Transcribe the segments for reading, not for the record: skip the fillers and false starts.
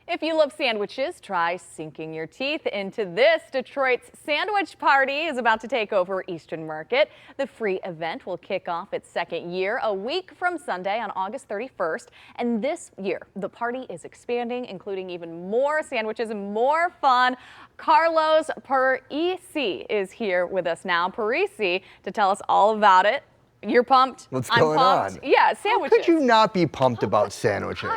If you love sandwiches, try sinking your teeth into this. Detroit's Sandwich Party is about to take over Eastern Market. The free event will kick off its second year a week from Sunday on August 31st. And this year, the party is expanding, including even more sandwiches and more fun. Carlos Parisi is here with us now. Parisi, to tell us all about it. You're pumped. What's I'm going pumped. on? Yeah, sandwiches. How could you not be pumped about sandwiches?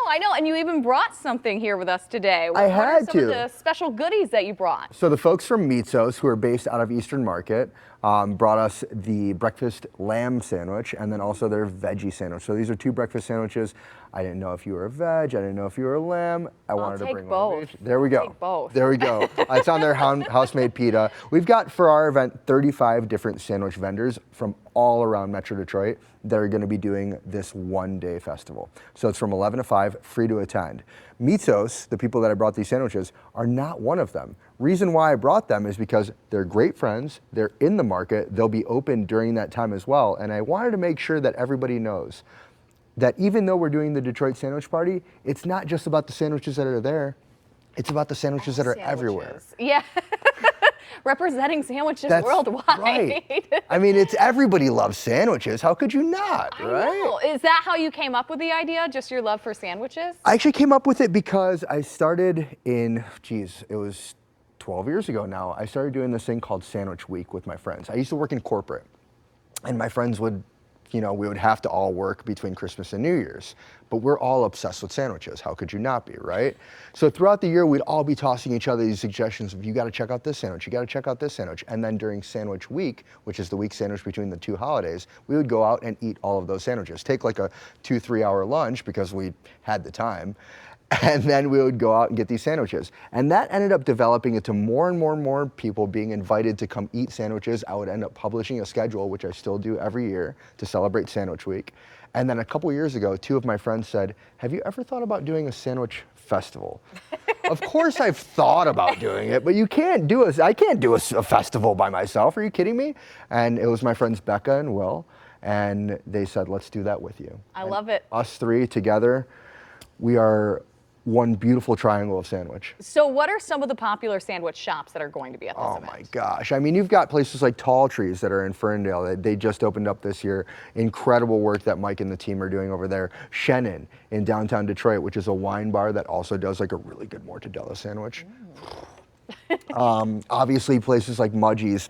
I know. And you even brought something here with us today. I had What are some to. of the special goodies that you brought? So the folks from McDowell, who are based out of Eastern Market, brought us the breakfast lamb sandwich and then also their veggie sandwich. So these are two breakfast sandwiches. I didn't know if you were a veg. I didn't know if you were a lamb. I wanted to bring both. one of each. There we go. Take both. There we go. It's on their house-made pita. We've got, for our event, 35 different sandwich vendors from all around Metro Detroit that are going to be doing this one-day festival. So it's from 11 to 5, free to attend. McDowell, the people that I brought these sandwiches, are not one of them. Reason why I brought them is because they're great friends, they're in the market, they'll be open during that time as well, and I wanted to make sure that everybody knows that even though we're doing the Detroit Sandwich Party, it's not just about the sandwiches that are there, it's about the sandwiches that are everywhere. Yeah. Representing sandwiches That's worldwide. Right. I mean, everybody loves sandwiches. How could you not, right? I know. Is that how you came up with the idea? Just your love for sandwiches? I actually came up with it because I started in, it was 12 years ago now. I started doing this thing called Sandwich Week with my friends. I used to work in corporate, and my friends would, we would have to all work between Christmas and New Year's, but we're all obsessed with sandwiches. How could you not be, right? So throughout the year, we'd all be tossing each other these suggestions of, you got to check out this sandwich, you got to check out this sandwich. And then during Sandwich Week, which is the week sandwich between the two holidays, we would go out and eat all of those sandwiches. Take like a 2-3 hour lunch because we had the time. And then we would go out and get these sandwiches. And that ended up developing into more and more people being invited to come eat sandwiches. I would end up publishing a schedule, which I still do every year to celebrate Sandwich Week. And then a couple years ago, two of my friends said, have you ever thought about doing a sandwich festival? Of course I've thought about doing it, but I can't do a festival by myself. Are you kidding me? And it was my friends Becca and Will, and they said, let's do that with you. I love it. Us three together, we are one beautiful triangle of sandwich. So what are some of the popular sandwich shops that are going to be at this event? Oh my gosh. I mean, you've got places like Tall Trees that are in Ferndale. They just opened up this year. Incredible work that Mike and the team are doing over there. Shannon in downtown Detroit, which is a wine bar that also does like a really good mortadella sandwich. Obviously places like Mudgie's,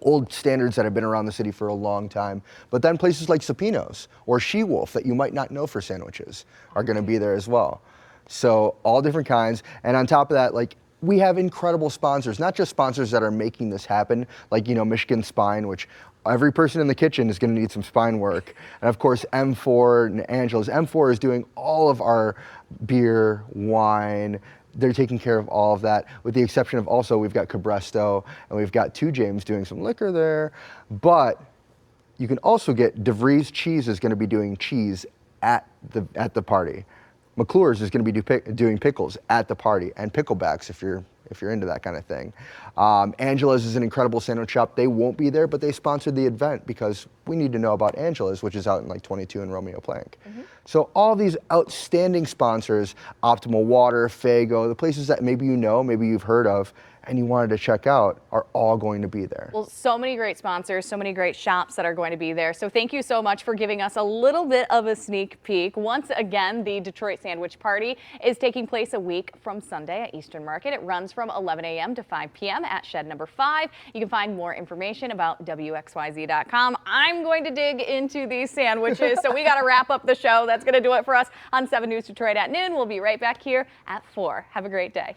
old standards that have been around the city for a long time. But then places like Supino's or She-Wolf that you might not know for sandwiches are going to be there as well. So all different kinds. And on top of that, like, we have incredible sponsors, not just sponsors that are making this happen, like, Michigan Spine, which every person in the kitchen is going to need some spine work. And of course, M4 and Angela's. M4 is doing all of our beer, wine. They're taking care of all of that, with the exception of also we've got Cabresto and we've got 2 James doing some liquor there. But you can also get DeVries Cheese is going to be doing cheese at the party. McClure's is going to be doing pickles at the party, and picklebacks if you're into that kind of thing. Angela's is an incredible sandwich shop. They won't be there, but they sponsored the event because we need to know about Angela's, which is out in like 22 and Romeo Plank. So all these outstanding sponsors, Optimal Water, Fago, the places that maybe maybe you've heard of, and you wanted to check out, are all going to be there. Well, so many great sponsors, so many great shops that are going to be there. So thank you so much for giving us a little bit of a sneak peek. Once again, the Detroit Sandwich Party is taking place a week from Sunday at Eastern Market. It runs from 11 a.m. to 5 p.m. at shed number 5. You can find more information about WXYZ.com. I'm going to dig into these sandwiches, so we got to wrap up the show. That's going to do it for us on 7 News Detroit at noon. We'll be right back here at 4. Have a great day.